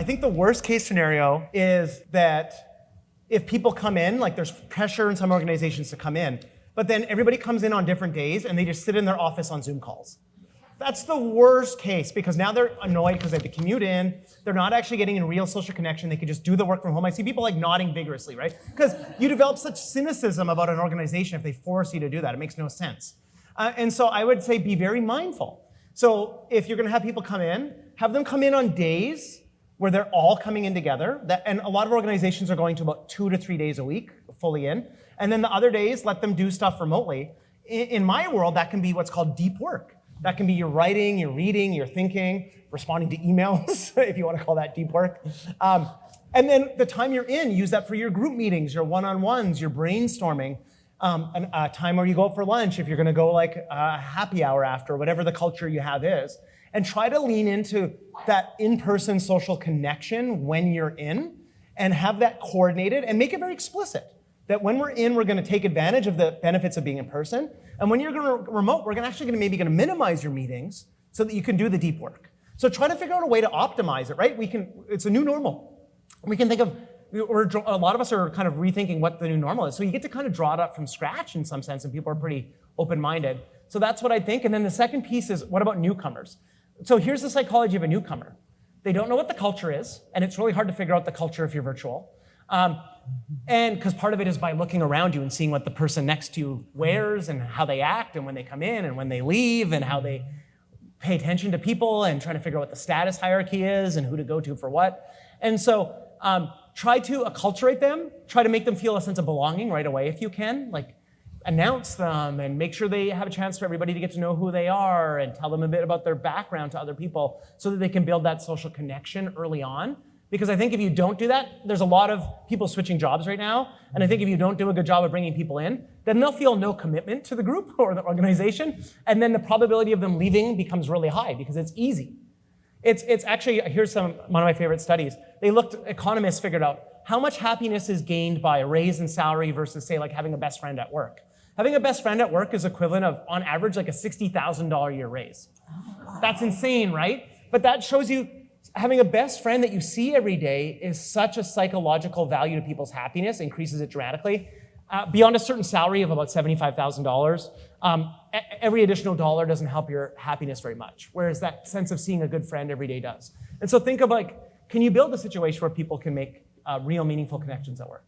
think the worst case scenario is that if people come in, like there's pressure in some organizations to come in, but then everybody comes in on different days and they just sit in their office on Zoom calls. That's the worst case because now they're annoyed because they have to commute in. They're not actually getting a real social connection. They could just do the work from home. I see people like nodding vigorously, right? Because you develop such cynicism about an organization if they force you to do that. It makes no sense. And so I would say be very mindful. So if you're going to have people come in, have them come in on days where they're all coming in together. And a lot of organizations are going to about 2 to 3 days a week, fully in. And then the other days, let them do stuff remotely. In my world, that can be what's called deep work. That can be your writing, your reading, your thinking, responding to emails, if you want to call that deep work. And then the time you're in, use that for your group meetings, your one-on-ones, your brainstorming, a time where you go out for lunch, if you're going to go like a happy hour after, whatever the culture you have is. And try to lean into that in-person social connection when you're in and have that coordinated and make it very explicit. That when we're in, we're going to take advantage of the benefits of being in person. And when you're going to remote, we're actually maybe going to minimize your meetings so that you can do the deep work. So try to figure out a way to optimize it, right? It's a new normal. We can think of, a lot of us are kind of rethinking what the new normal is. So you get to kind of draw it up from scratch in some sense, and people are pretty open-minded. So that's what I think. And then the second piece is, what about newcomers? So here's the psychology of a newcomer. They don't know what the culture is, and it's really hard to figure out the culture if you're virtual. And because part of it is by looking around you and seeing what the person next to you wears and how they act and when they come in and when they leave and how they pay attention to people and trying to figure out what the status hierarchy is and who to go to for what. And so try to acculturate them, try to make them feel a sense of belonging right away if you can, like announce them and make sure they have a chance for everybody to get to know who they are and tell them a bit about their background to other people so that they can build that social connection early on. Because I think if you don't do that, there's a lot of people switching jobs right now. And I think if you don't do a good job of bringing people in, then they'll feel no commitment to the group or the organization. And then the probability of them leaving becomes really high because it's easy. It's actually, here's one of my favorite studies. Economists figured out how much happiness is gained by a raise in salary versus say like having a best friend at work. Having a best friend at work is equivalent of, on average, like a $60,000 a year raise. That's insane, right? But that shows you having a best friend that you see every day is such a psychological value to people's happiness, increases it dramatically. Beyond a certain salary of about $75,000, every additional dollar doesn't help your happiness very much, whereas that sense of seeing a good friend every day does. And so think of like, can you build a situation where people can make real meaningful connections at work?